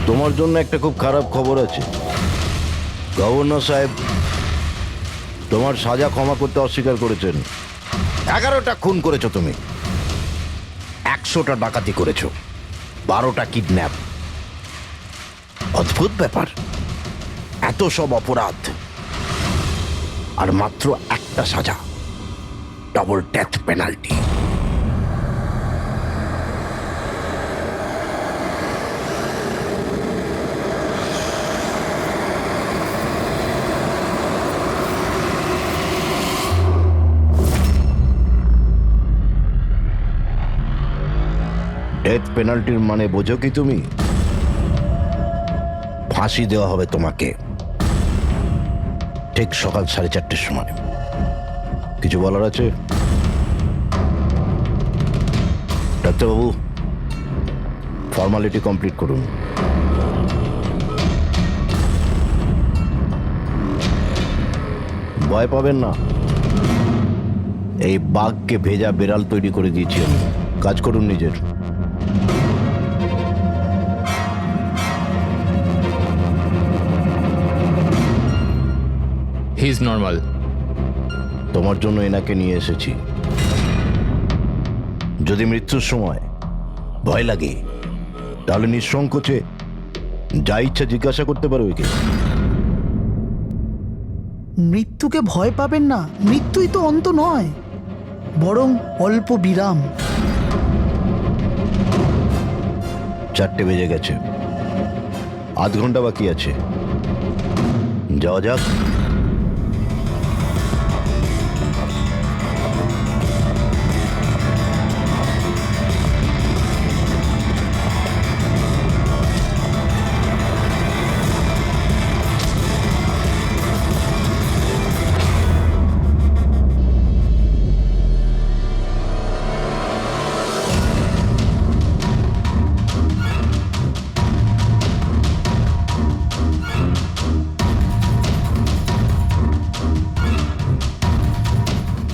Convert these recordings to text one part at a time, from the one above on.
তোমার জন্য একটা খুব খারাপ খবর আছে। গভর্নর সাহেব তোমার সাজা ক্ষমা করতে অস্বীকার করেছেন। 11টা খুন করেছো তুমি, 100টা ডাকাতি করেছো, 12টা কিডন্যাপ। অদ্ভুত ব্যাপার, এত সব অপরাধ আর মাত্র একটা সাজা, ডবল ডেথ পেনাল্টি। ডেথ পেনাল্টির মানে বোঝো কি তুমি? ফাঁসি দেওয়া হবে তোমাকে ঠিক সকাল 4:30টার সময়। কিছু বলার আছে? ডাক্তারবাবু, ফর্মালিটি কমপ্লিট করুন। ভয় পাবেন না, এই বাঘকে ভেজা বেড়াল তৈরি করে দিয়েছি আমি। কাজ করুন নিজের। He is normal. তোমার জন্য এনাকে নিয়ে এসেছি। যদি মৃত্যুর সময় ভয় লাগে তাহলে নিঃসংকোচে যা ইচ্ছা জিজ্ঞাসা করতে পারো একে। মৃত্যুকে ভয় পাবেন না, মৃত্যুই তো অন্ত নয়, বরং অল্প বিরাম। 4টে বেজে গেছে, আধ ঘন্টা বাকি আছে, যাওয়া যাক।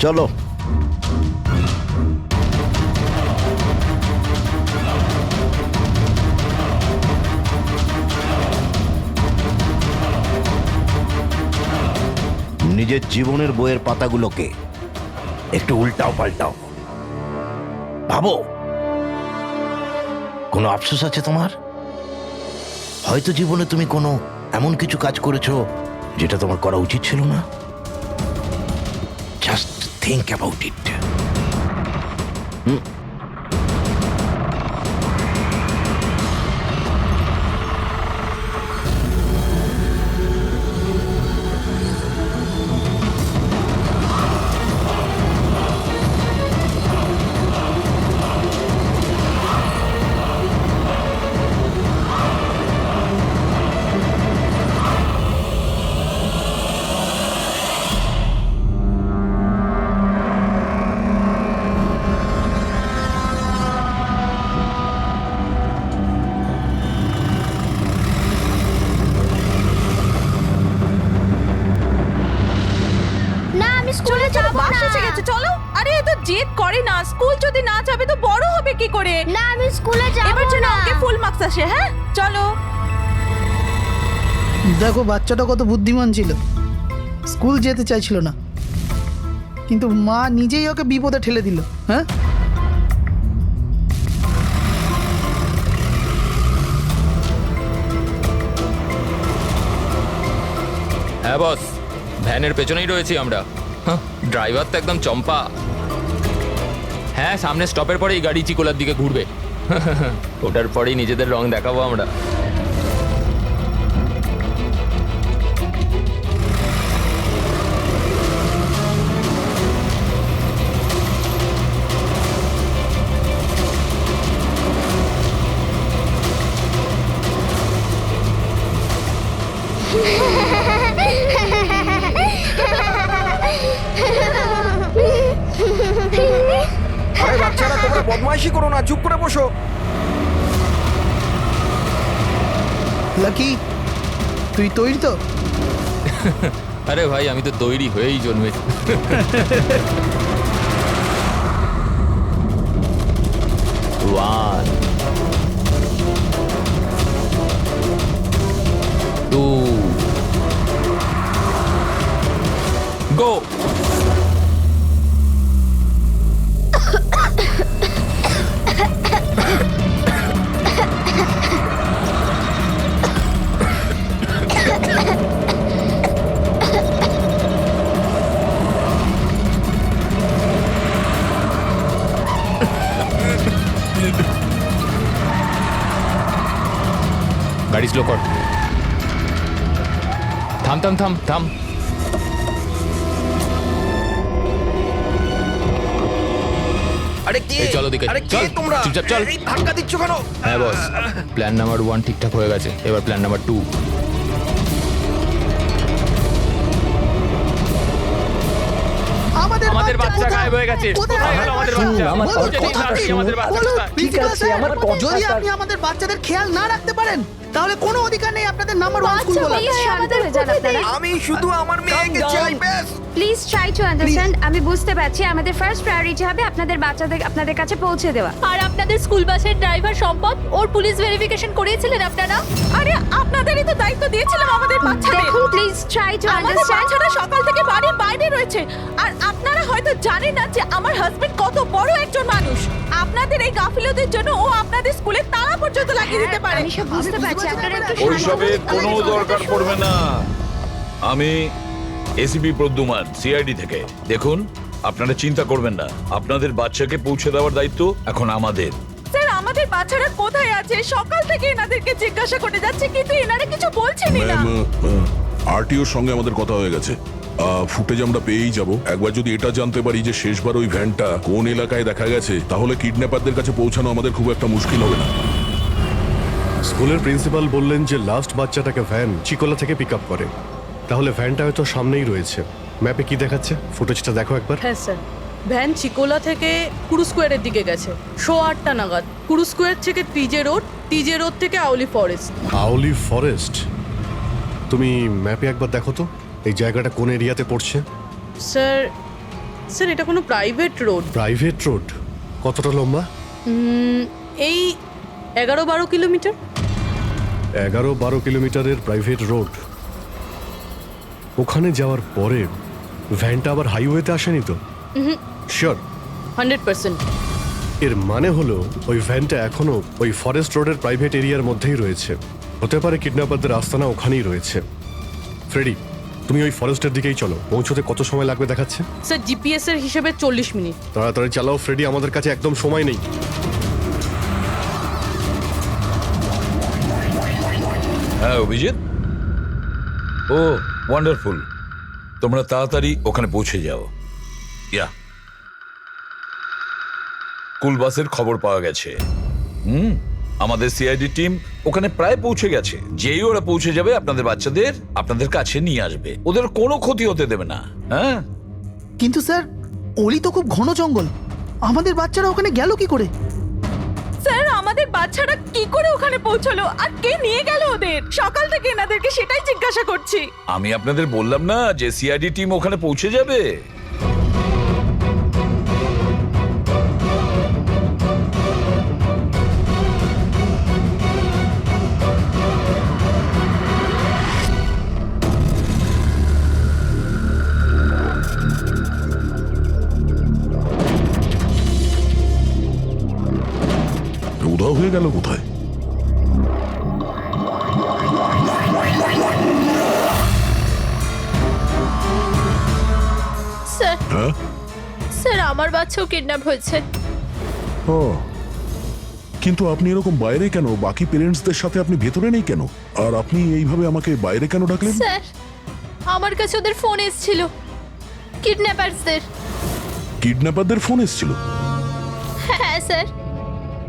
চলো। নিজের জীবনের বইয়ের পাতাগুলোকে একটু উল্টাও পাল্টাও, ভাবো কোনো আফসোস আছে তোমার? হয়তো জীবনে তুমি কোনো এমন কিছু কাজ করেছো যেটা তোমার করা উচিত ছিল না। Just think about it. স্কুলে যাব বাস না। এসে গেছে, চলো। আরে এ তো জেদ করে না, স্কুল যদি না যাবে তো বড় হবে কি করে? না আমি স্কুলে যাব এবার যেন না। ওকে ফুল মার্কস আসে। হ্যাঁ চলো। দেখো বাচ্চাটা কত বুদ্ধিমান ছিল, স্কুল যেতে চাইছিল না, কিন্তু মা নিজেই ওকে বিপদে ঠেলে দিল। হ্যাঁ, হ্যাঁ বস, ভ্যানের পেছনেই রয়েছি আমরা। ড্রাইভার তো একদম চম্পা। হ্যাঁ, সামনে স্টপের পরেই গাড়ি চিকোলার দিকে ঘুরবে। ওটার পরেই নিজেদের রং দেখাবো আমরা। আরে বাচ্চারা, তোমরা বদমাইশি করো না, চুপ করে বসো। লাকি, তুই তৈরি তো? আরে ভাই, আমি তো তৈরি হয়েই জন্মেছি। One. গাড়ি স্লো কর। থাম থাম থাম থাম। আরে কে এই চলো দিকে, আরে কে চল, তোমরা চুপচাপ চল। এই ধাক্কা দিচ্ছ কেন? হ্যাঁ বস, প্ল্যান নাম্বার 1 ঠিকঠাক হয়ে গেছে, এবার প্ল্যান নাম্বার 2। আমাদের বাচ্চা কোথায়? গায়েব হয়ে গেছে। কোথায়? কোথায় গেল আমাদের বাচ্চা? আমার বলুন, কথাটা যদি শুনুন। আমাদের বাচ্চা বলুন, কোথায়? প্রিন্সিপাল আছে, স্যার, আমার যদি কথাটা- আপনি আমাদের বাচ্চাদের খেয়াল না রাখতে পারেন তাহলে কোনো অধিকার নেই আপনাদের নাম্বার 1 স্কুল বলার। প্লিজ শান্ত হয়ে যান আপনারা আমি শুধু আমার মেয়েকে down. চাই ব্যাস। Please try to understand. আমি বুঝতে পারছি আমাদের ফার্স্ট প্রায়োরিটি হবে আপনাদের বাচ্চাদের আপনাদের কাছে পৌঁছে দেওয়া। আর আপনাদের স্কুল বাসের ড্রাইভার সম্পদ ওর পুলিশ ভেরিফিকেশন করিয়েছিলেন আপনারা? আরে আপনাদেরই তো দায়িত্ব দিয়েছিলাম আমাদের বাচ্চাদের। দেখুন প্লিজ ট্রাই টু আমাদের আন্ডারস্ট্যান্ড। বাচ্চারা সকাল থেকে বাড়ির বাইরে রয়েছে আর আপনারা হয়তো জানেন না যে আমার হাজবেন্ড কত বড় একজন মানুষ। আপনাদের এই গাফিলতির জন্য ও আপনাদের স্কুলে তালা পর্যন্ত লাগিয়ে দিতে পারে। আমি সব বুঝতে পারছি, আপনারা একটু শান্ত ওইসবের হন। কোনো দরকার পড়বে না। আমি এসিপি প্রদ্যুমান, সিআইডি থেকে। দেখুন, আপনারা চিন্তা করবেন না, আপনাদের বাচ্চাকে পৌঁছে দেওয়ার দায়িত্ব এখন আমাদের। স্যার আমাদের বাচ্চারা কোথায় আছে? সকাল থেকে এনাদেরকে জিজ্ঞাসা করে যাচ্ছে কিন্তু এনারা কিছু বলছেনই না। আরটিওর সঙ্গে আমাদের কথা হয়ে গেছে। ফুটেজ আমরা পেয়েই যাব। একবার যদি এটা জানতে পারি যে শেষবার ওই ভ্যানটা কোন এলাকায় দেখা গেছে, তাহলে কিডন্যাপারদের কাছে পৌঁছানো আমাদের খুব একটা মুশকিল হবে না। স্কুলের প্রিন্সিপাল বললেন যে লাস্ট বাচ্চাটাকে ভ্যান চিকোলা থেকে পিক আপ করে, তাহলে ভ্যানটা হয়তো সামনেই রয়েছে। ম্যাপে কি দেখাচ্ছে? ফুটেজটা দেখো একবার। হ্যাঁ স্যার, ভ্যান চিকোলা থেকে কুরু স্কোয়ারের দিকে গেছে 8:30 নাগাদ। কুরু স্কোয়ার থেকে টিজে রোড থেকে আউলি ফরেস্ট। আউলি ফরেস্ট? তুমি ম্যাপে একবার দেখো তো এই জায়গাটা কোন এরিয়াতে পড়ছে। স্যার স্যার এটা কোনো প্রাইভেট রোড। Private road? কতটা লম্বা? এই 11-12 কিলোমিটার। 11-12 কিলোমিটারের প্রাইভেট রোড। ওখানে যাওয়ার পরে ভ্যানটা আবার হাইওয়েতে আসেনি তো? শিওর? 100%। এর মানে হলো ওই ভ্যানটা এখনো ওই ফরেস্ট রোডের প্রাইভেট এরিয়ার মধ্যেই রয়েছে। হতে পারে কিডন্যাপারদের আস্তানা ওখানেই রয়েছে। ফ্রেডি, তুমি ওই ফরেস্টের দিকেই চলো। পৌঁছতে কত সময় লাগবে দেখাচ্ছে? স্যার জিপিএস এর হিসেবে 40 মিনিট। তাড়াতাড়ি চালাও ফ্রেডি, আমাদের কাছে একদম সময় নেই। হ্যাঁ অভিজিৎ, ও ওয়ান্ডারফুল। তোমরা তাড়াতাড়ি ওখানে পৌঁছে যাও। ইয়া, স্কুল বাসের খবর পাওয়া গেছে। আমাদের সিআইডি টিম ওখানে প্রায় পৌঁছে গেছে। যেই ওরা পৌঁছে যাবে আপনাদের বাচ্চাদের আপনাদের কাছে নিয়ে আসবে। ওদের কোনো ক্ষতি হতে দেবে না। হ্যাঁ, কিন্তু স্যার ওলি তো খুব ঘন জঙ্গল, আমাদের বাচ্চারা ওখানে গেল কি করে? স্যার আমাদের বাচ্চারা কি করে ওখানে পৌঁছলো আর কে নিয়ে গেল ওদের? সকাল থেকে এনাদেরকে সেটাই জিজ্ঞাসা করছি। আমি আপনাদের বললাম না যে সিআইডি টিম ওখানে পৌঁছে যাবে। উধাও হয়ে গেল কোথায়? স্যার হ্যাঁ? স্যার আমার বাচ্চাও কিডন্যাপ হয়েছে। ও, কিন্তু আপনি এরকম বাইরে কেন? বাকি পেরেন্টসদের সাথে আপনি ভেতরে নেই কেন? আর আপনি এইভাবে আমাকে বাইরে কেন ডাকলেন? স্যার আমার কাছে ওদের ফোন এসেছিল, কিডন্যাপারসদের। কিডন্যাপারদের ফোন এসেছিল? হ্যাঁ স্যার,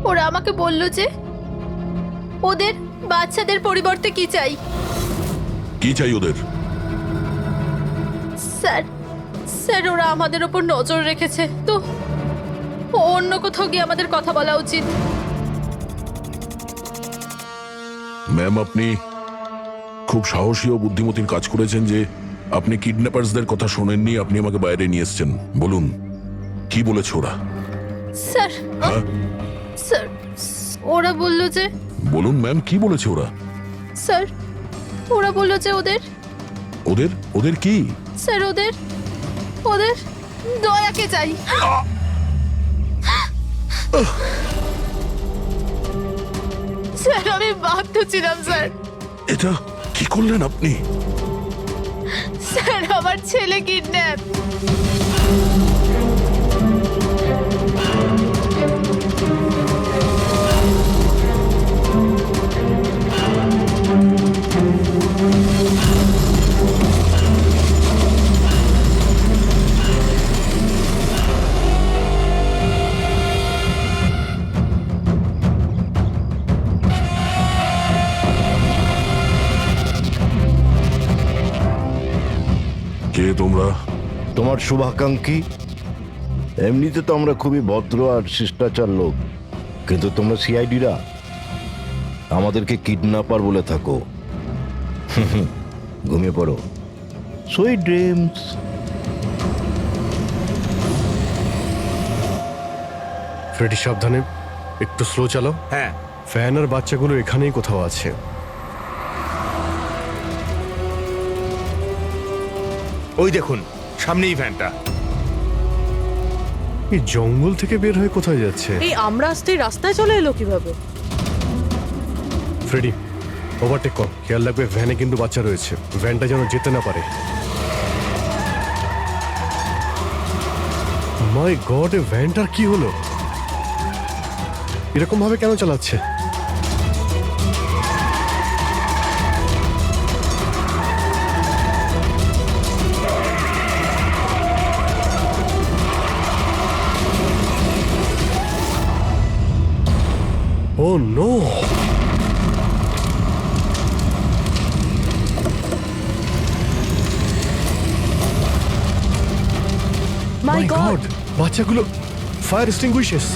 ওরা আমাকে বলল যে ওদের বাচ্চাদের পরিবর্তে কি চাই। কি চাই ওদের? স্যার স্যার ওরা আমাদের ওপর নজর রেখেছে, তো অন্য কোথাও গিয়ে আমাদের কথা বলা উচিত। ম্যাম, আপনি খুব সাহসী ও বুদ্ধিমতীর কাজ করেছেন যে আপনি কিডন্যাপারসদের কথা শোনেননি, আপনি আমাকে বাইরে নিয়ে এসেছেন। বলুন কি বলেছে ওরা? স্যার হ্যাঁ স্যার ওরা বলল যে, বলুন ম্যাম, কি বলেছে ওরা? স্যার ওরা বলল যে ওদের ওদের ওদের কি? স্যার ওদের ওদের দয়াকে চাই। স্যার আমি বাধ্য ছিলাম স্যার। এটা কি করলেন আপনি? স্যার আমার ছেলে কিডন্যাপ। কে তোমরা? তোমার শুভাকাঙ্ক্ষী। এমনিতে তো আমরা খুবই ভদ্র আর শিষ্টাচার লোক, কিন্তু তোমরা সিআইডিরা আমাদেরকে কিডন্যাপার বলে থাকো। ঘুমিয়ে পড়ো, সুইট ড্রিমস। ফ্রেডি সাবধানে, একটু স্লো চালাও। হ্যাঁ ফ্যান আর বাচ্চাগুলো এখানেই কোথাও আছে। ওই দেখুন সামনেই ভ্যানটা। এই জঙ্গল থেকে বের হয়ে কোথায় যাচ্ছে? এই আমরা আসতেই রাস্তায় চলে এলো কিভাবে? ফ্রেডি, ওভারটেক কর, খেয়াল রাখবে ভ্যানে কিন্তু বাচ্চা রয়েছে, ভ্যানটা যেন যেতে না পারে। মাই গড, এ ভ্যানটার কি হলো? এরকম ভাবে কেন চালাচ্ছে? ও নো! মাই গড! বাচ্চাগুলো ফায়ার এক্সটিংগুইশার্স।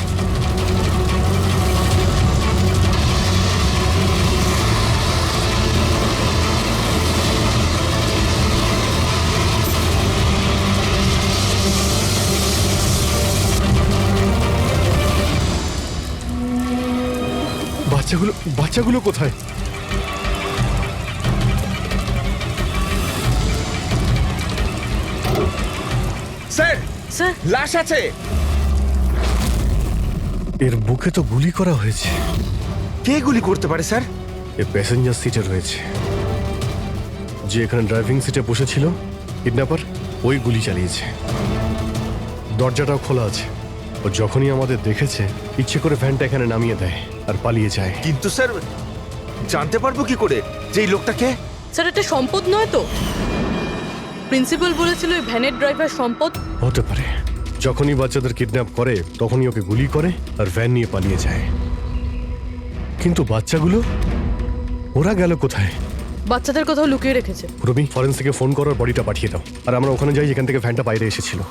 বাচ্চাগুলো কোথায়? স্যার স্যার, লাশ আছে। এর বুকে তো গুলি করা হয়েছে। কে গুলি করতে পারে স্যার? এ প্যাসেঞ্জার সিটে রয়েছে। যে এখানে ড্রাইভিং সিটে বসেছিল কিডন্যাপার, ওই গুলি চালিয়েছে। দরজাটাও খোলা আছে। ও যখনই আমাদের দেখেছে ইচ্ছে করে ভ্যানটা এখানে নামিয়ে দেয় আর পালিয়ে যায়। কিন্তু স্যার জানতে পারবো কি করে যে এই লোকটাকে? স্যার এটা সম্পদ নয় তো? প্রিন্সিপাল বলেছিল এই ভ্যানের ড্রাইভার সম্পদ। হতে পারে। যখনই বাচ্চাদের কিডন্যাপ করে তখনই ওকে গুলি করে আর ভ্যান নিয়ে পালিয়ে যায়। কিন্তু বাচ্চাগুলো, ওরা গেল কোথায়? বাচ্চাদের কোথাও লুকিয়ে রেখেছে। রবি, ফরেন্সিকে ফোন করার বডিটা পাঠিয়ে দাও, আর আমরা ওখানে যাই যেখান থেকে ভ্যানটা বাইরে এসেছিল।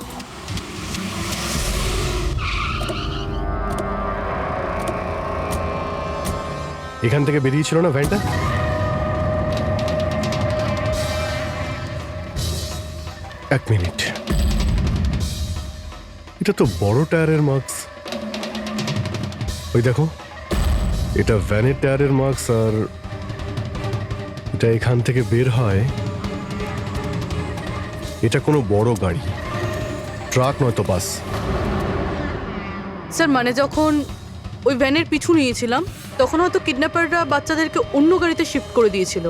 এখান থেকে বেরিয়েছিল না ভ্যানটা? এক মিনিট, এটা তো বড় টায়ারের মার্কস। ওই দেখো, এটা ভ্যানের টায়ারের মার্কস, আর এটা এখান থেকে বের হয়। এটা কোনো বড় গাড়ি, ট্রাক নয়তো বাস। স্যার মানে যখন ওই ভ্যানের পিছু নিয়েছিলাম তখন হয়তো কিডন্যাপাররা বাচ্চাদেরকে অন্য গাড়িতে শিফট করে দিয়েছিল,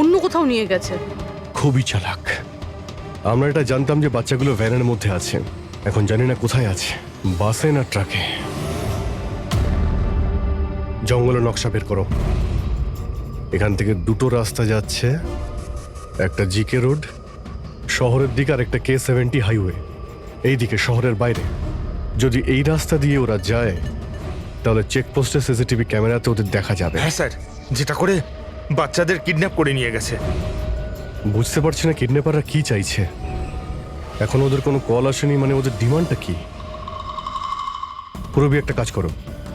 অন্য কোথাও নিয়ে গেছে। খুবই চালাক। আমরা এটা জানতাম যে বাচ্চাগুলো ভ্যানের মধ্যে আছে, এখন জানি না কোথায় আছে, বাসে না ট্রাকে। জঙ্গলের নকশা বের করো। এখান থেকে দুটো রাস্তা যাচ্ছে, একটা জিকে রোড শহরের দিকে আর একটা K70 হাইওয়ে এই দিকে শহরের বাইরে। যদি এই রাস্তা দিয়ে ওরা যায় তাহলে চেকপোস্টে সিসিটিভি ক্যামেরাতে ওদের দেখা যাবে। হ্যাঁ স্যার, যেটা করে বাচ্চাদের কিডন্যাপ করে নিয়ে গেছে। বুঝতে পারছি না কিডন্যাপাররা কি চাইছে। এখন ওদের কোনো কল আসেনি, মানে ওদের ডিমান্ডটা কি? পুরবি, একটা কাজ করো,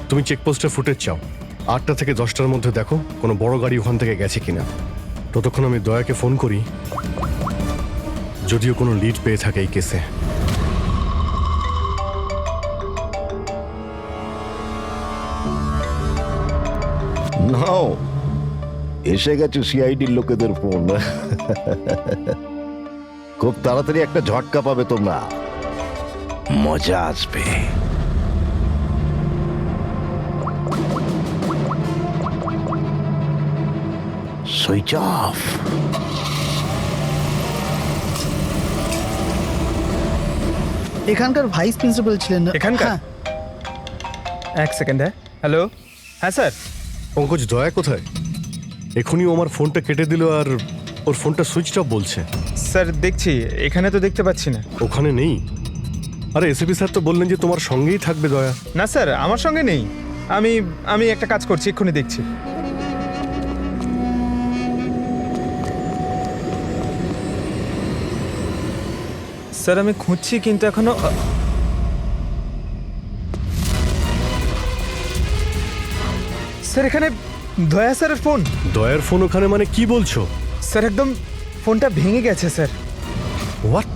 তুমি চেকপোস্টের ফুটেজ চাও, 8টা থেকে 10টার মধ্যে দেখো কোনো বড় গাড়ি ওখান থেকে গেছে কিনা। ততক্ষণ আমি দয়াকে ফোন করি, যদিও কোনো লিড পেয়ে থাকে এই কেসে। নাও, এসে গেছে সিআইডির লোকেদের ফোন। খুব তাড়াতাড়ি একটা ঝটকা পাবে তোমরা, মজা আসবে। Switch off. এখানকার ভাইস প্রিন্সিপাল ছিলেন না? এখানকার? হ্যাঁ। এক সেকেন্ড। হ্যালো, হ্যাঁ স্যার। পঙ্কজ, দয়া কোথায়? এখনই ও আমার ফোনটা কেটে দিল আর ওর ফোনটা সুইচ অফ বলছে। স্যার দেখছি, এখানে তো দেখতে পাচ্ছি না। ওখানে নেই? আরে এসপি স্যার তো বললেন যে তোমার সঙ্গেই থাকবে দয়া। না স্যার, আমার সঙ্গে নেই। আমি একটা কাজ করছি, এক্ষুনি দেখছি। স্যার আমি খুঁজছি কিন্তু এখনো স্যার এখানে দয়া স্যারের ফোন। দয়ার ফোন ওখানে মানে কি বলছো? স্যার একদম ফোনটা ভেঙে গেছে স্যার। হোয়াট?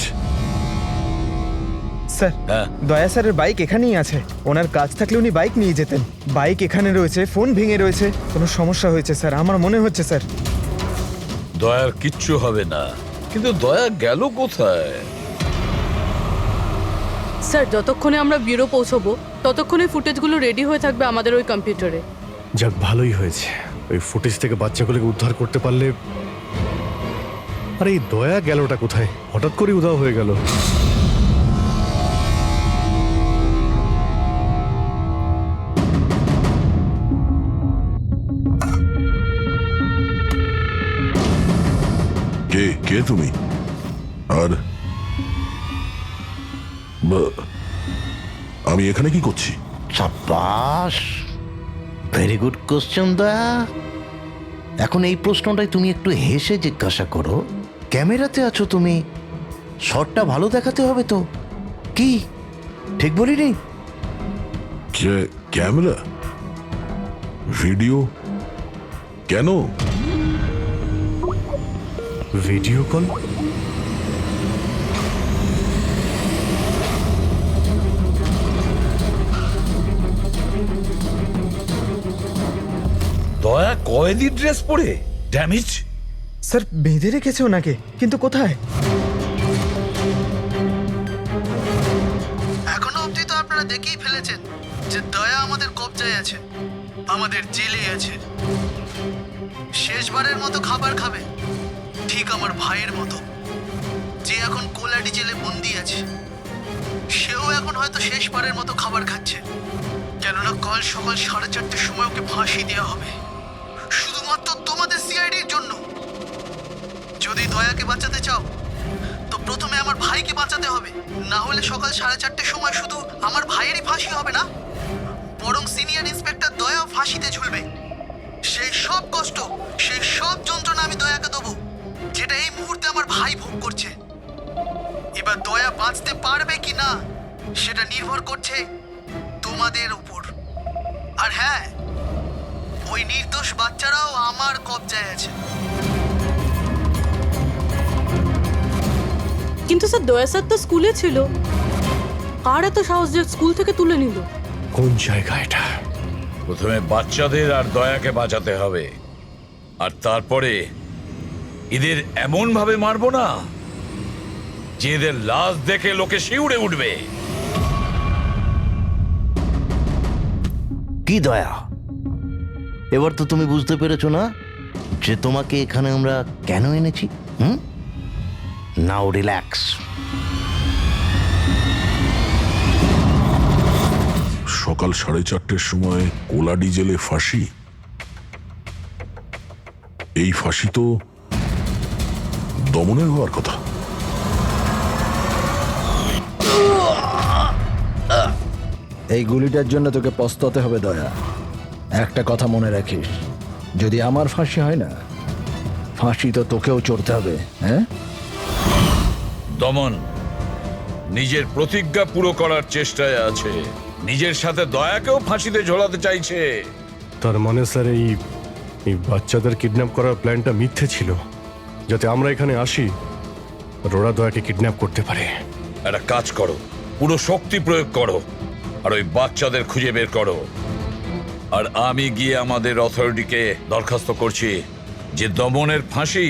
স্যার হ্যাঁ। দয়া স্যারের বাইক এখানেই আছে। ওনার কাজ থাকলে উনি বাইক নিয়ে যেতেন। বাইক এখানে রয়েছে, ফোন ভেঙে রয়েছে, কোনো সমস্যা হয়েছে স্যার আমার মনে হচ্ছে স্যার। দয়ার কিচ্ছু হবে না, কিন্তু দয়া গেল কোথায়? স্যার যতক্ষণে আমরা ব্যুরো পৌঁছবো ততক্ষণে ফুটেজগুলো রেডি হয়ে থাকবে আমাদের ওই কম্পিউটারে। যাক ভালোই হয়েছে, ওই ফুটেজ থেকে বাচ্চাগুলোকে উদ্ধার করতে পারলে। আরে এই দয়া গেলটা কোথায়? হঠাৎ করে উধাও হয়ে গেল। কে কে তুমি? আর আমি এখানে কি করছি? সাব্বাস, ভেরি গুড কোশ্চেন দয়া। এখন এই প্রশ্নটাই তুমি একটু হেসে জিজ্ঞাসা করো। ক্যামেরাতে আছো তুমি, শটটা ভালো দেখাতে হবে তো। কি ঠিক বলিনি? ক্যামেরা, ভিডিও, কেন? Video call? দয়া কয়েদি ড্রেস পরে ড্যামেজ। স্যার বেঁধে রেখেছে ওনাকে, কিন্তু কোথায়? এখনো অবধি তো আপনারা দেখেই ফেলেছেন যে দয়া আমাদের কবজায় আছে, আমাদের জেলে আছে। শেষবারের মতো খাবার খাবে, ঠিক আমার ভাইয়ের মতো, যে এখন কোলাডি জেলে বন্দি আছে। সেও এখন হয়তো শেষবারের মতো খাবার খাচ্ছে, কেননা কাল সকাল 4:30টার সময় ওকে ফাঁসি দেওয়া হবে, শুধুমাত্র তোমাদের সিআইডির জন্য। যদি দয়াকে বাঁচাতে চাও তো প্রথমে আমার ভাইকে বাঁচাতে হবে, না হলে সকাল 4:30টার সময় শুধু আমার ভাইয়েরই ফাঁসি হবে না, বরং সিনিয়র ইন্সপেক্টর দয়াও ফাঁসিতে ঝুলবে। সেই সব কষ্ট, সেই সব যন্ত্রণা আমি দয়াকে দেবো, যেটা এই মুহূর্তে আমার ভাই ভোগ করছে। এবার দয়া বাঁচতে পারবে কি না সেটা নির্ভর করছে তোমাদের উপর। আর হ্যাঁ, ওই নির্দোষ বাচ্চারাও আমার কবজায় আছে। কিন্তু স্যার দয়া স্যার তো স্কুলে ছিল, কার এত সাহস যে স্কুল থেকে তুলে নিল? কোন জায়গা এটা? প্রথমে বাচ্চাদের আর দয়াকে বাঁচাতে হবে, আর তারপরে এদের এমন ভাবে মারবো না যে এদের লাশ দেখে লোকে শিউরে উঠবে। কি দয়া, এবার তো তুমি বুঝতে পেরেছো না যে তোমাকে এখানে আমরা কেন এনেছি? নাও রিল্যাক্স। সকাল 4:30টার সময় কোলাডি জেলে ফাঁসি। এই ফাঁসি তো দমনের হওয়ার কথা। এই গুলিটার জন্য তোকে পস্তাতে হবে দয়া। একটা কথা মনে রাখিস, যদি আমার ফাঁসি হয় না, ফাঁসি তো তোকেও চড়তে হবে। হ্যাঁ, দমন নিজের প্রতিজ্ঞা পুরো করার চেষ্টায় আছে, নিজের সাথে দয়াকেও ফাঁসিতে ঝোলাতে চাইছে। তার মানে স্যার এই বাচ্চাদের কিডন্যাপ করার প্ল্যানটা মিথ্যে ছিল, যাতে আমরা এখানে আসি আর ওরা দয়াকে কিডন্যাপ করতে পারে। একটা কাজ করো, পুরো শক্তি প্রয়োগ করো আর ওই বাচ্চাদের খুঁজে বের করো। আর আমি গিয়ে আমাদের অথরিটিকে দরখাস্ত করছি যে দমনের ফাঁসি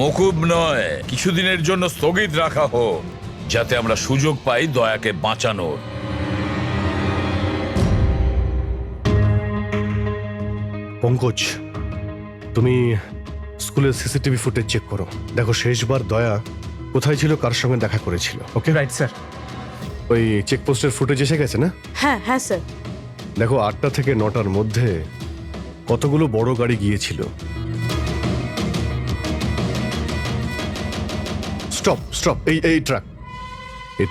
মকুব নয়, কিছুদিনের জন্য স্থগিত রাখা হোক, যাতে আমরা সুযোগ পাই দয়াকে বাঁচানোর। পঙ্কজ, তুমি স্কুলের সিসিটিভি ফুটেজ চেক করো, দেখো শেষবার দয়া কোথায় ছিল, কার সঙ্গে দেখা করেছিল। Okay right sir. ওই চেকপোস্টের ফুটেজ এসে গেছে না? হ্যাঁ হ্যাঁ স্যার। দেখো 8টা থেকে 9টার মধ্যে কতগুলো বড় গাড়ি গিয়েছিল। স্টপ স্টপ, এই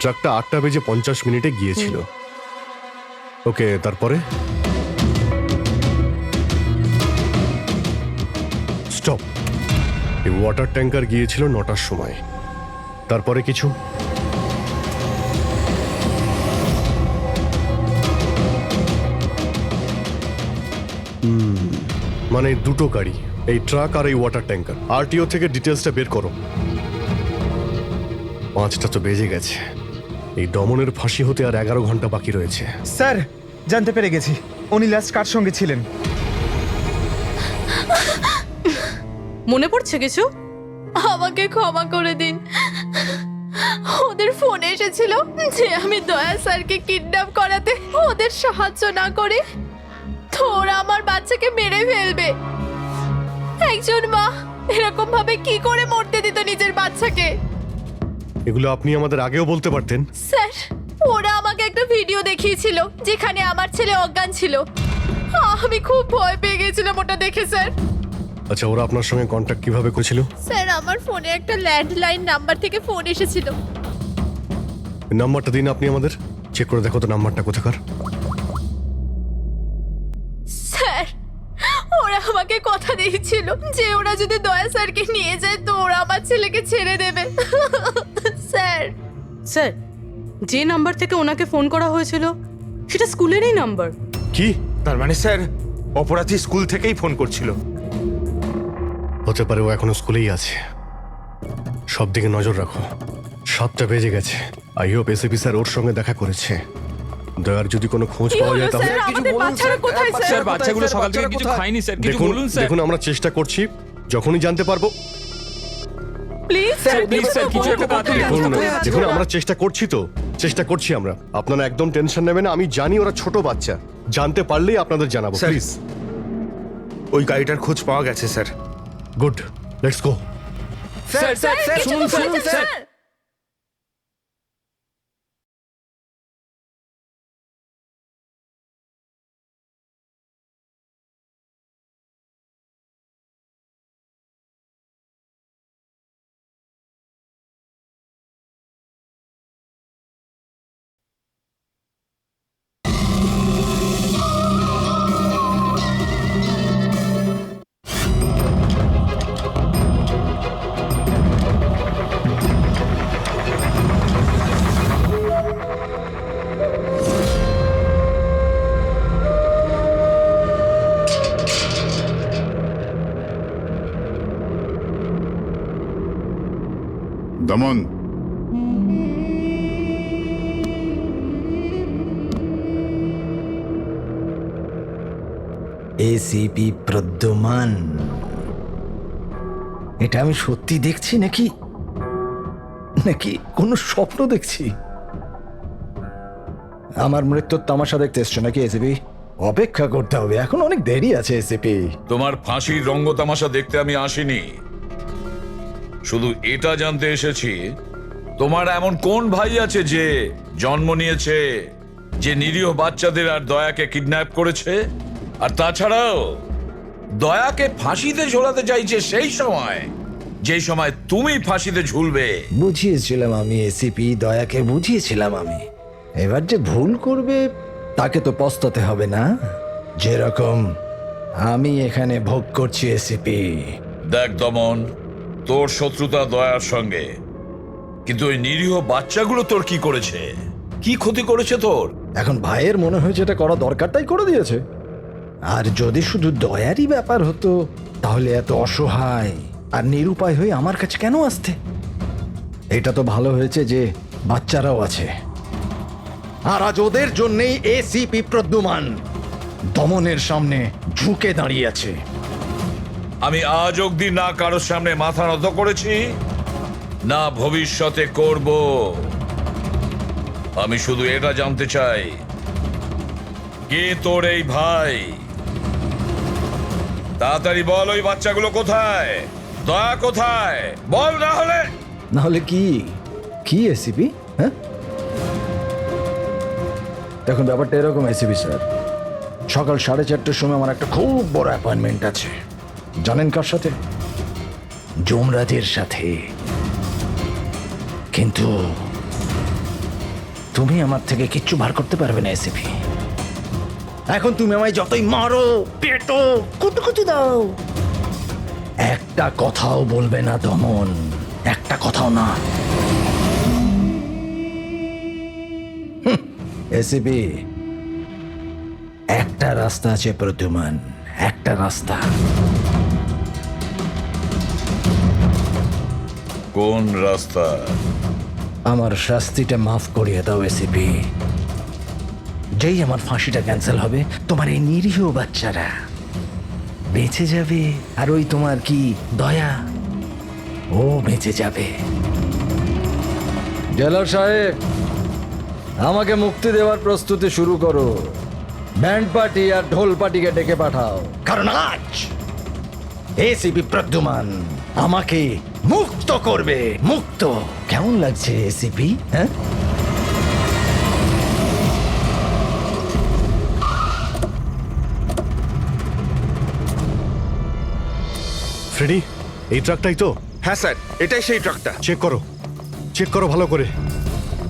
ট্রাকটা 8:50 গিয়েছিল। ওকে, তারপরে স্টপ, এই ওয়াটার ট্যাঙ্কার গিয়েছিল 9টার সময়। তারপরে কিছু? মানে দুটো গাড়ি, এই ট্রাক আর এই ওয়াটার ট্যাঙ্কার। আরটিও থেকে ডিটেলসটা বের করো। 5টা তো বেজে গেছে। এই দমনের ফাঁসি হতে আর 11 ঘন্টা বাকি রয়েছে। স্যার জানতে পেরে গেছি উনি লাস্ট কার সঙ্গে ছিলেন। মনে পড়ছে কিছু? আমাকে ক্ষমা করে দিন। ওদের ফোন এসেছিল যে আমি দয়া স্যারকে কিডন্যাপ করাতে ওদের সাহায্য না করে তো ওরা আমার বাচ্চাকে মেরে ফেলবে। একজন মা এরকম ভাবে কি করে মরতে দিত নিজের বাচ্চাকে? এগুলো আপনি আমাদের আগেও বলতে পারতেন। স্যার ওরা আমাকে একটা ভিডিও দেখিয়েছিল যেখানে আমার ছেলে অজ্ঞান ছিল। আমি খুব ভয় পেয়ে গেছিলাম ওটা দেখে স্যার। আচ্ছা, ওরা আপনার সঙ্গে কন্ট্যাক্ট কিভাবে করেছিল? স্যার আমার ফোনে একটা ল্যান্ডলাইন নাম্বার থেকে ফোন এসেছিল। নাম্বারটা দিন আপনি আমাদের, চেক করে দেখো তো নাম্বারটা কোথাকার। স্যার ওরা আমাকে কথা দিয়েছিল যে ওরা যদি দয়া স্যারকে নিয়ে যায় তো ওরা আমার ছেলেকে ছেড়ে দেবে। স্যার স্যার, যে নাম্বার থেকে ওনাকে ফোন করা হয়েছিল সেটা স্কুলেরই নাম্বার। কি? তার মানে স্যার অপরাধী স্কুল থেকেই ফোন করছিল। হতে পারে ও এখনো স্কুলেই আছে। সব দিকে নজর রাখো। 7টা বেজে গেছে। আই হোপ এসিপি স্যার ওর সঙ্গে দেখা করেছে। দয়ার যদি কোনো খোঁজ কি পাওয়া হলো যায় তাহলে স্যার? আমাদের বাচ্চারা কোথায় স্যার? স্যার বাচ্চাগুলো সকাল থেকে কিছু খায়নি স্যার, কিছু দেখুন বলুন স্যার। দেখুন আমরা চেষ্টা করছি, যখনই জানতে পারবো। প্লিজ স্যার প্লিজ স্যার, কিছু একটা তাড়াতাড়ি দেখুন করুন। দেখুন আমরা চেষ্টা করছি তো, চেষ্টা করছি আমরা। আপনারা একদম টেনশন নেবেন না। আমি জানি ওরা ছোট বাচ্চা, জানতে পারলেই আপনাদের জানাবো। স্যার। প্লিজ। ওই গাড়িটার খোঁজ পাওয়া গেছে sir. Good, let's go. Sir sir কিছু শুনুন তো স্যার, বলছেন, স্যার স্যার। দমন, এসিপি প্রদ্যুমান, এটা আমি সত্যি দেখছি নাকি নাকি কোনো স্বপ্ন দেখছি? আমার মৃত্যুর তামাশা দেখতে এসছো নাকি এসিপি? অপেক্ষা করতে হবে, এখন অনেক দেরি আছে এসিপি। তোমার ফাঁসির রঙ্গতামাশা দেখতে আমি আসিনি, শুধু এটা জানতে এসেছি তোমার এমন কোন ভাই আছে যে জন্ম নিয়েছে, যে নিরীহ বাচ্চাদের আর দয়াকে কিডন্যাপ করেছে, আর তাছাড়াও দয়াকে ফাঁসিতে ঝোলাতে চাইছে সেই সময় যেই সময় তুমি ফাঁসিতে ঝুলবে। বুঝিয়েছিলাম আমি এসিপি, দয়াকে বুঝিয়েছিলাম আমি। এবার যে ভুল করবে তাকে তো পস্তাতে হবে না, যেরকম আমি এখানে ভোগ করছি এসিপি। দেখ দমন, তোর শত্রুতা দয়ার সঙ্গে, কিন্তু ওই নিরীহ বাচ্চাগুলো তোর কি করেছে, কি ক্ষতি করেছে তোর? এখন ভাইয়ের মনে হয়েছে এটা করা দরকার তাই করে দিয়েছে। আর যদি শুধু দয়ারই ব্যাপার হতো তাহলে এত অসহায় আর নিরুপায় হয়ে আমার কাছে কেন আসতে? এটা তো ভালো হয়েছে যে বাচ্চারাও আছে, আর আজ ওদের জন্যই এসিপি প্রদ্যুমান দমনের সামনে ঝুঁকে দাঁড়িয়ে আছে। আমি আজ অব্দি না কারোর সামনে মাথা নত করেছি, না ভবিষ্যতে করব। আমি শুধু এটা জানতে চাই, কে তোর এই ভাই? তাড়াতাড়ি বল, ওই বাচ্চাগুলো কোথায়? দয়া কোথায়? বল, না হলে কি কি এসিপি? হ্যাঁ দেখুন ব্যাপারটা এরকম এসিপি স্যার, সকাল 4:30টার সময় আমার একটা খুব বড় অ্যাপয়েন্টমেন্ট আছে। জানেন কার সাথে? যমরাজের সাথে। কিন্তু তুমি আমার থেকে কিচ্ছু বার করতে পারবে না এসিপি। এখন তুমি আমায় যতই মারো, পেটো, কুটুকুটু দাও, একটা কথাও বলবে না দমন, একটা কথাও না। এসিপি, একটা রাস্তা আছে প্রদ্যুমান, একটা রাস্তা। কোন রাস্তা? আমার শাস্তিটা মাফ করিয়ে দাও এসিপি। যেই আমার ফাঁসিটা ক্যান্সেল হবে, তোমার এই নিরীহ বাচ্চারা বেঁচে যাবে, আর ওই তোমার কি দয়া, ও বেঁচে যাবে। জেলার সাহেব, আমাকে মুক্তি দেওয়ার প্রস্তুতি শুরু করো। ব্যান্ড পার্টি আর ঢোল পার্টিকে ডেকে পাঠাও, কারণ আজ এসিপি প্রদ্যুমান আমাকে মুক্ত করবে। মুক্ত কেমন লাগছে এসিপি? হ্যাঁ, ফ্রেডি, এই ট্রাকটাই তো? হ্যাঁ স্যার, এটাই সেই ট্রাকটা। চেক করো ভালো করে।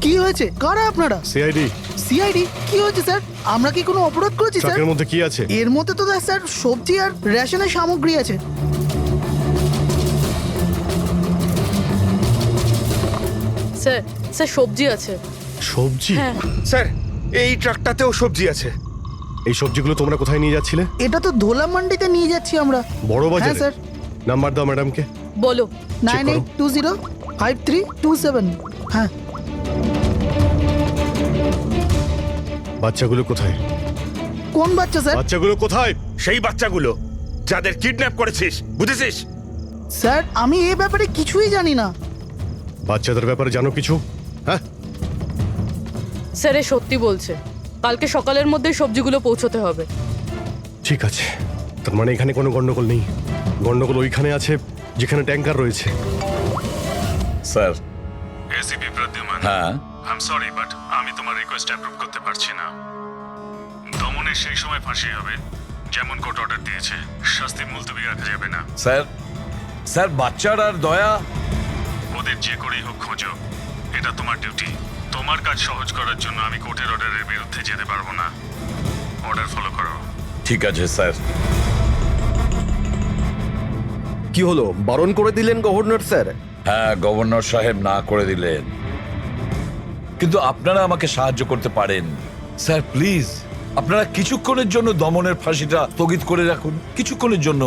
কি হয়েছে? কারা আপনারা? সিআইডি। সিআইডি? কি হয়েছে স্যার? আমরা কি কোনো অপরাধ করেছি স্যার? ট্রাকের মধ্যে কি আছে? এর মধ্যে তো স্যার সবজি আর রেশনের সামগ্রী আছে। স্যার, স্যার সবজি আছে। সবজি? হ্যাঁ। স্যার, এই ট্রাকটাতেও সবজি আছে। এই সবজিগুলো তোমরা কোথায় নিয়ে যাচ্ছিলে? এটা তো ধোলা মান্ডিতে নিয়ে যাচ্ছি আমরা। বড় হ্যাঁ বাজারে? স্যার। নাম্বার দাও ম্যাডামকে। বলো। 98205327। হ্যাঁ। বাচ্চাগুলো কোথায়? কোন বাচ্চা স্যার? বাচ্চাগুলো কোথায়? সেই বাচ্চাগুলো যাদের কিডন্যাপ করেছিস, বুঝেছিস? স্যার, আমি এই ব্যাপারে কিছুই জানি না। বাচ্চাদের ব্যাপারে জানো কিছু? হ্যাঁ, স্যার এ সত্যি বলছে। কালকে সকালের মধ্যে সবজিগুলো পৌঁছতে হবে। ঠিক আছে। তার মানে এখানে কোনো গন্ডগোল নেই। গন্ডগোল ওইখানে আছে যেখানে ট্যাঙ্কার রয়েছে। স্যার। এসিপি প্রদ্যুমান, হ্যাঁ, আই এম সরি বাট আমি তোমার রিকোয়েস্ট অ্যাপ্রুভ করতে পারছি না। দমনের সেই সময় ফাঁসি হবে যেমন কোর্ট অর্ডার দিয়েছে। শাস্তি মুলতবি রাখা যাবে না। স্যার বাচ্চার আর দয়া, ওদের যে করেই হোক খোঁজো, এটা তোমার ডিউটি। তোমার কাজ সহজ করার জন্য আমি কোর্টের অর্ডারের বিরুদ্ধে যেতে পারবো না। অর্ডার ফলো করো। ঠিক আছে স্যার। কি হলো, বারণ করে দিলেন গভর্নর স্যার? হ্যাঁ, গভর্নর সাহেব না করে দিলেন, কিন্তু আপনারা আমাকে সাহায্য করতে পারেন। স্যার প্লিজ, আপনারা কিছুক্ষণের জন্য দমনের ফাঁসিটা স্থগিত করে রাখুন, কিছুক্ষণের জন্য,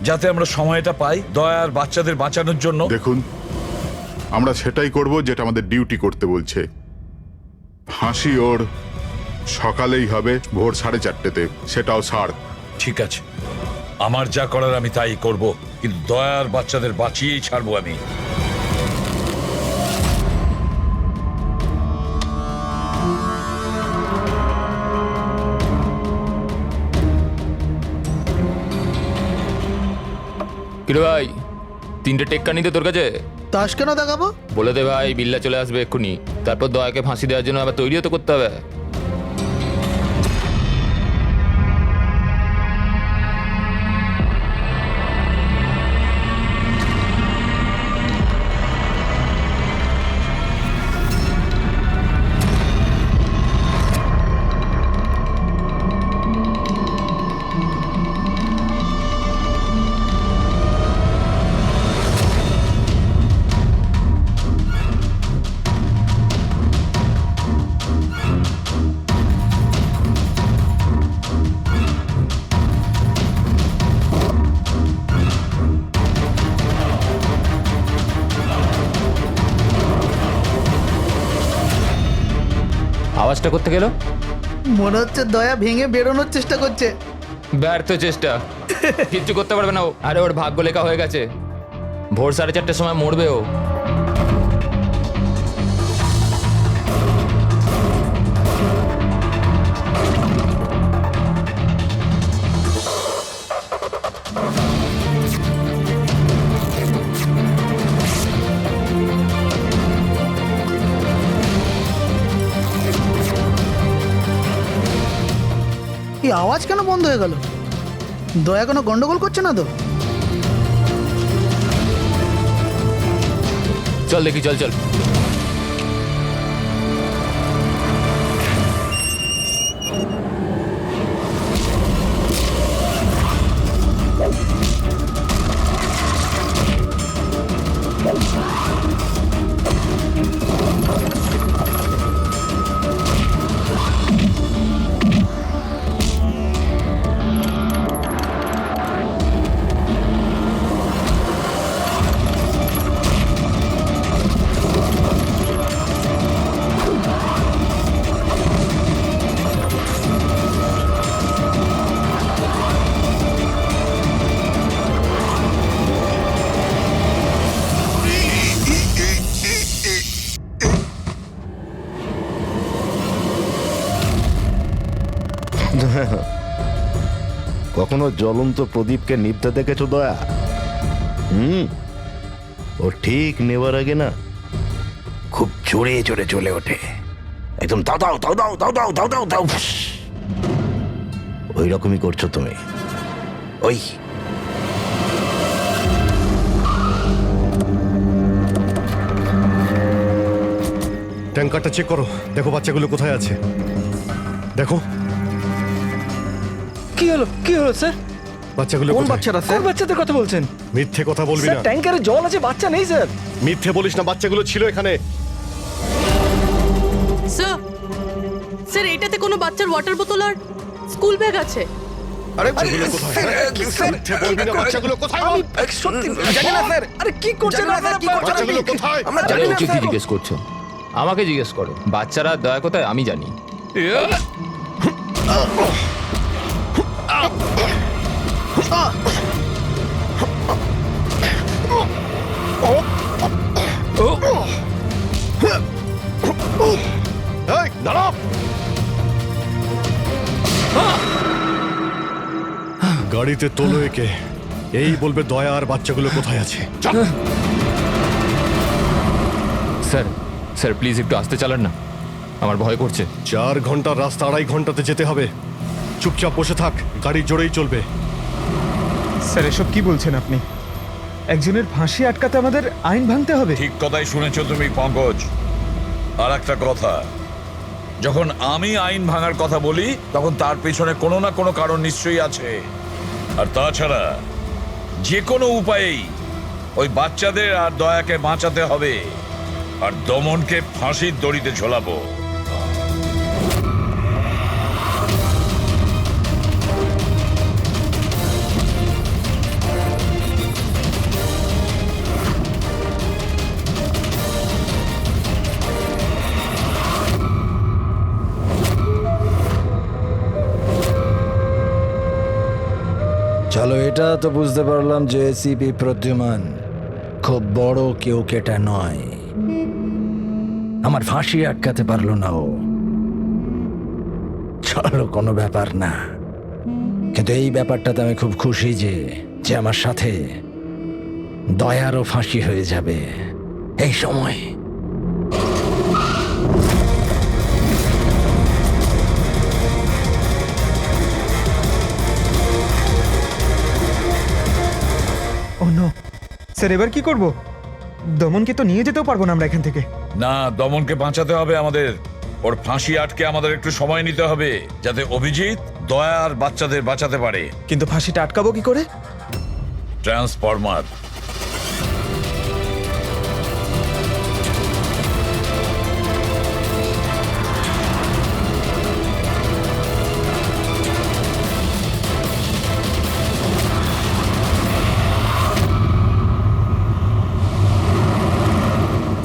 যাতে আমরা সময়টা পাই দয়ার বাচ্চাদের বাঁচানোর জন্য। দেখুন, আমরা সেটাই করব যেটা আমাদের ডিউটি করতে বলছে। ফাঁসি ওর সকালেই হবে, ভোর 4:30-তে, সেটাও ছাড়। ঠিক আছে, আমার যা করার আমি তাই করব, কিন্তু দয়ার বাচ্চাদের বাঁচিয়েই ছাড়বো আমি। কিরে ভাই, 3টে টেক্কা নিতে তোর কাছে? তাস কেন দেখাবো? বলে দে ভাই, বিল্লা চলে আসবে এক্ষুনি। তারপর দয়াকে ফাঁসি দেওয়ার জন্য আবার তৈরিও তো করতে হবে। আওয়াজটা করতে গেল, মনে হচ্ছে দয়া ভেঙে বেরোনোর চেষ্টা করছে। ব্যর্থ চেষ্টা, কিচ্ছু করতে পারবে না ও। আরে ওর ভাগ্য লেখা হয়ে গেছে, ভোর 4:30-র সময় মরবে ও। এই আওয়াজ কেন বন্ধ হয়ে গেল? দয়া কোনো গন্ডগোল করছে না তো? চল দেখি, চল চল। কখনো জ্বলন্ত প্রদীপকে নিভতে দেখেছো দয়া? ও ঠিক নেবার আগে না খুব জোরে জোরে চলে ওঠে, একদম দাও দাও দাও দাও দাও দাও দাও দাও দাও। ওই রকমই করছো তুমি। ওই ট্যাঙ্কারটা চেক করো, দেখো বাচ্চাগুলো কোথায় আছে। দেখো কি হলো স্যার? বাচ্চাগুলো কোন কোথায়? বাচ্চারা স্যার? কোন বাচ্চাদের কথা বলছেন? মিথ্যে কথা বলবি স্যার না। ট্যাঙ্কারে জল আছে, বাচ্চা নেই স্যার। মিথ্যে বলিস না, বাচ্চাগুলো ছিল এখানে। স্যার স্যার এইটাতে কোনো বাচ্চার ওয়াটার বোতল আর স্কুল ব্যাগ আছে। আরে বাচ্চাগুলো কোথায়? মিথ্যে বলবি না, বাচ্চাগুলো কোথায় বল? সত্যি জানি না স্যার। আরে কি করছেন আপনারা? বাচ্চাগুলো কোথায়? আমরা আরে জানি না ওকে কি স্যার। জিজ্ঞেস করছো? আমাকে জিজ্ঞেস করো। বাচ্চারা দয়া কোথায় আমি জানি। এই দাঁড়াও। গাড়িতে তোলো একে, এই বলবে দয়া আর বাচ্চাগুলো কোথায় আছে। স্যার স্যার প্লিজ একটু আস্তে চালান না, আমার ভয় করছে। 4 ঘন্টার রাস্তা 2.5 ঘন্টাতে যেতে হবে। চুপচাপ বসে থাক, গাড়ি জোরেই চলবে। স্যার এসব কি বলছেন আপনি? একজনের ফাঁসি আটকাতে আমাদের আইন ভাঙতে হবে? ঠিক কথাই শুনেছো তুমি পঙ্কজ। আর একটা কথা, যখন আমি আইন ভাঙার কথা বলি তখন তার পেছনে কোনো না কোনো কারণ নিশ্চয়ই আছে। আর তাছাড়া যে কোনো উপায়েই ওই বাচ্চাদের আর দয়াকে বাঁচাতে হবে, আর দমনকে ফাঁসির দড়িতে ঝোলাবো। চলো, এটা তো বুঝতে পারলাম যে এসিপি প্রদ্যুমান খুব বড় কেউ কেটা নয়। আমার ফাঁসি আটকাতে পারলো না ও। চলো, কোনো ব্যাপার না। কিন্তু এই ব্যাপারটাতে আমি খুব খুশি যে আমার সাথে দয়ারও ফাঁসি হয়ে যাবে এই সময়। ও নো স্যার, এবার কি করব? দমনকে তো নিয়ে যেতেও পারবো না আমরা এখান থেকে। না, দমনকে বাঁচাতে হবে আমাদের। ওর ফাঁসি আটকে আমাদের একটু সময় নিতে হবে, যাতে অভিজিৎ দয়া আর বাচ্চাদের বাঁচাতে পারে। কিন্তু ফাঁসিটা আটকাবো কি করে? ট্রান্সফরমার।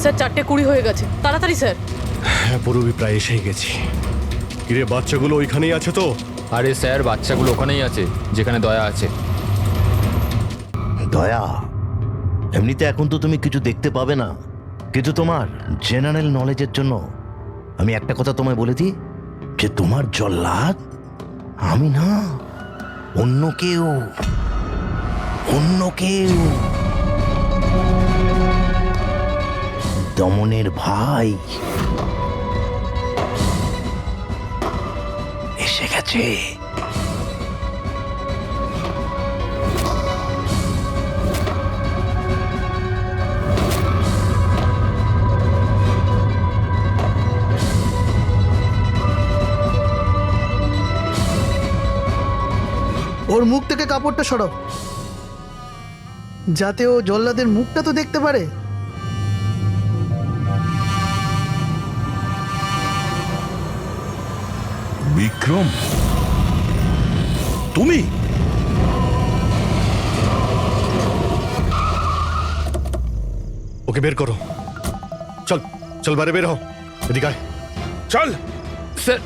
স্যার 4:20 হয়ে গেছে, তাড়াতাড়ি স্যার। হ্যাঁ, পুরোপুরি প্রায় এসেই গেছি। কিরে, বাচ্চাগুলো ওইখানেই আছে তো? আরে স্যার বাচ্চাগুলো ওখানেই আছে যেখানে দয়া আছে। দয়া, এমনিতে এখন তো তুমি কিছু দেখতে পাবে না, কিন্তু তোমার জেনারেল নলেজের জন্য আমি একটা কথা তোমায় বলে দিই, যে তোমার জল্লাদ আমি না, অন্য কেউ। দমনের ভাই এসে গেছে। ওর মুখ থেকে কাপড়টা সরাও, যাতে ও জল্লাদের মুখটা তো দেখতে পারে। বিক্রম, তুমি? ওকে বের করো। চল চল, বাইরে বের হও। এদিকে আয়। চল। স্যার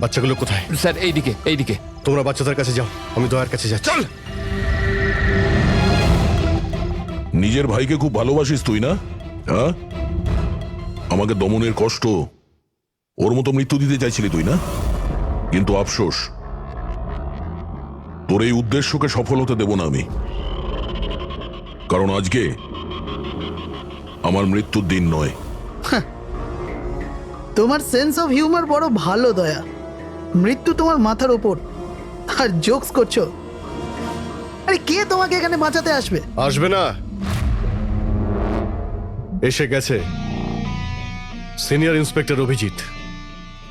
বাচ্চাগুলো কোথায়? স্যার এইদিকে এইদিকে। তোমরা বাচ্চাদের কাছে যাও, আমি দয়ার কাছে যাচ্ছি। চল। নিজের ভাইকে খুব ভালোবাসিস তুই না? হ্যাঁ, আমাকে দমনের কষ্ট, ওর মতো মৃত্যু দিতে চাইছিলি তুই না? কিন্তু আফসোস, তোর এই উদ্দেশ্যকে সফল হতে দেব না আমি, কারণ আজকে আমার মৃত্যুর দিন নয়। তোমার সেন্স অফ হিউমার বড় ভালো দয়া। মৃত্যু তোমার মাথার ওপর আর জোকস করছো। আরে কে তোমাকে এখানে বাঁচাতে আসবে? আসবে না, এসে গেছে সিনিয়র ইন্সপেক্টর অভিজিৎ,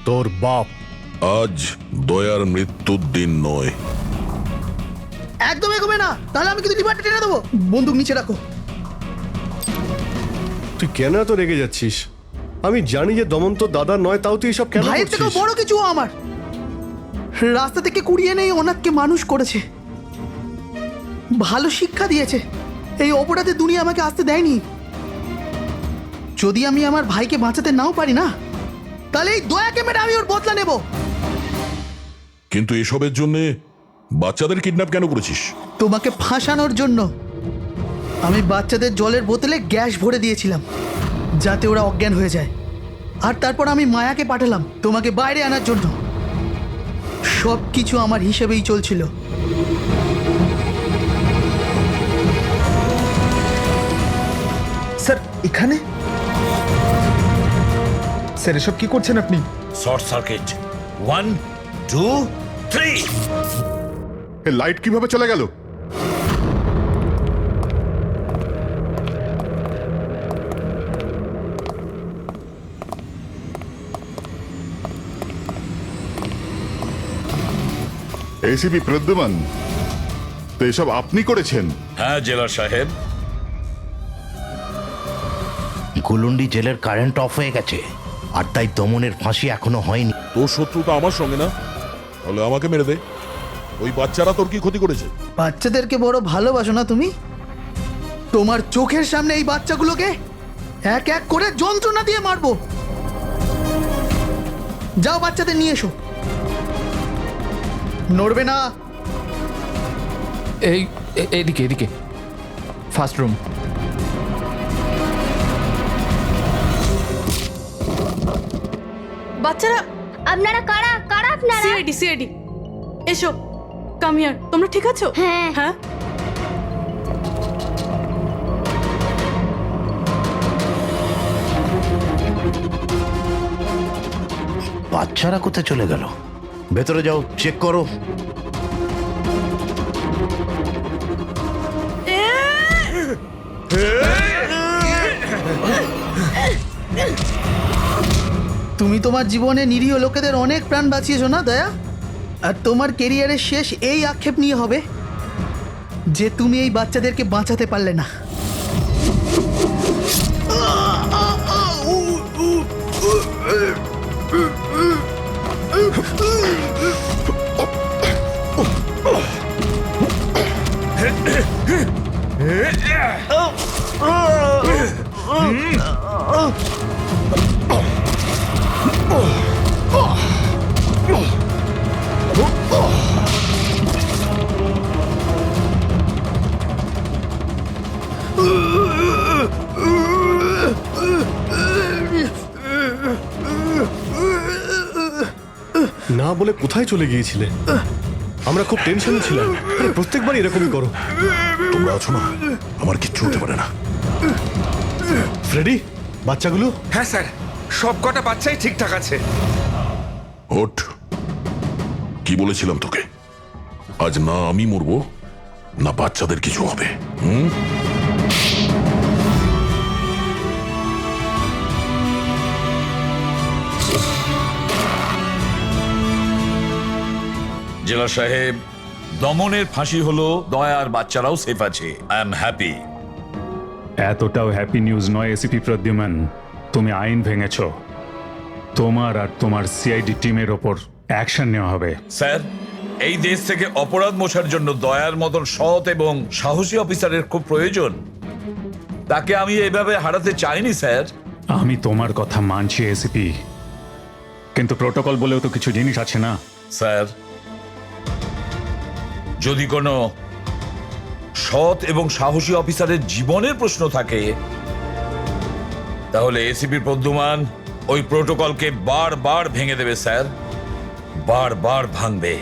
তোর বাপ। আজ দয়ার মৃত্যুর দিন নয়। একদম এগোবে না, তাহলে আমি কিন্তু ডিপার্টমেন্টে টেনে দেবো। বন্দুক নিচে রাখো। তুই কেন এত রেগে যাচ্ছিস? আমি জানি যে দমন তোর দাদা নয়, তাও তুই এসব কেন ভাইয়ের থেকে করছিস? বড় কিছু ও আমার। রাস্তা থেকে কুড়িয়ে নেই ওনাকে মানুষ করেছে, ভালো শিক্ষা দিয়েছে। এই অপরাধের দুনিয়া আমাকে আসতে দেয়নি। যদি আমি আমার ভাইকে বাঁচাতে নাও পারি না, তাহলে এই দয়াকে মেরে আমি ওর বদলা নেব। কিন্তু এসবের জন্য বাচ্চাদের কিডন্যাপ কেন করেছিস? তোমাকে ফাঁসানোর জন্য। আমি বাচ্চাদের জলের বোতলে গ্যাস ভরে দিয়েছিলাম যাতে ওরা অজ্ঞান হয়ে যায়, আর তারপর আমি মায়াকে পাঠালাম তোমাকে বাইরে আনার জন্য। সব কিছু আমার হিসেবেই চলছিল। স্যার এখানে? স্যার এসব কি করছেন আপনি? Short circuit 1 2 3। এ লাইট কিভাবে চলে গেল? এসিপি প্রদ্যুমান, তো এসব আপনি করেছেন? হ্যাঁ জেলার সাহেব। গুলুন্ডি জেলের কারেন্ট অফ হয়ে গেছে, আর তাই দমনের ফাঁসি এখনো হয়নি। তোর শত্রুতা আমার সঙ্গে না, তাহলে আমাকে মেরে দে। ওই বাচ্চারা তোর কি ক্ষতি করেছে? বাচ্চাদেরকে বড় ভালোবাসো না তুমি? তোমার চোখের সামনে এই বাচ্চাগুলোকে এক এক করে যন্ত্রণা দিয়ে মারবো। যাও বাচ্চাদের নিয়ে এসো। নড়বে না। এদিকে এদিকে, ফার্স্ট রুম। বাচ্চারা, আপনারা কারা কারা আপনারা? সিআইডি সিআইডি, এসো, কাম হিয়ার। তোমরা ঠিক আছো? হ্যাঁ। হ্যাঁ। বাচ্চারা কোথায় চলে গেল? ভেতরে যাও, চেক করো। তুমি তোমার জীবনে নিরীহ লোকেদের অনেক প্রাণ বাঁচিয়েছো না দয়া? আর তোমার কেরিয়ারের শেষ এই আক্ষেপ নিয়ে হবে যে তুমি এই বাচ্চাদেরকে বাঁচাতে পারলে না। না বলে কোথায় চলে গিয়েছিলে? আমরা খুব টেনশনে ছিলাম। আরে প্রত্যেকবার এরকমই করো। তোমরা আছো না, আমার কিচ্ছু হতে পারে না। ফ্রেডি, বাচ্চাগুলো? হ্যাঁ স্যার, সব কটা বাচ্চাই ঠিকঠাক আছে। ওঠ, কি বলেছিলাম তোকে? আজ না আমি মরবো, না বাচ্চাদের কিছু হবে। জেলা সাহেব, দমনের ফাঁসি হলো, দয়ার বাচ্চারাও সেফ আছে। I am happy. এতটাও হ্যাপি নিউজ নয় এসিপি প্রদ্যুমান। তুমি আইন ভেঙেছ, তোমার আর তোমার সিআইডি টিমের ওপর অ্যাকশন নেওয়া হবে। স্যার, এই দেশ থেকে অপরাধ মোছার জন্য দয়ার মতন সৎ এবং সাহসী অফিসারের খুব প্রয়োজন। তাকে আমি এইভাবে হারাতে চাইনি স্যার। আমি তোমার কথা মানছি এসিপি, কিন্তু প্রোটোকল বলেও তো কিছু জিনিস আছে না। স্যার, যদি কোনো সৎ এবং সাহসী অফিসারের জীবনের প্রশ্ন থাকে, তাহলে এসিপি প্রদ্যুমান ওই প্রোটোকলকে বারবার ভেঙে দেবে স্যার, বারবার ভাঙবে।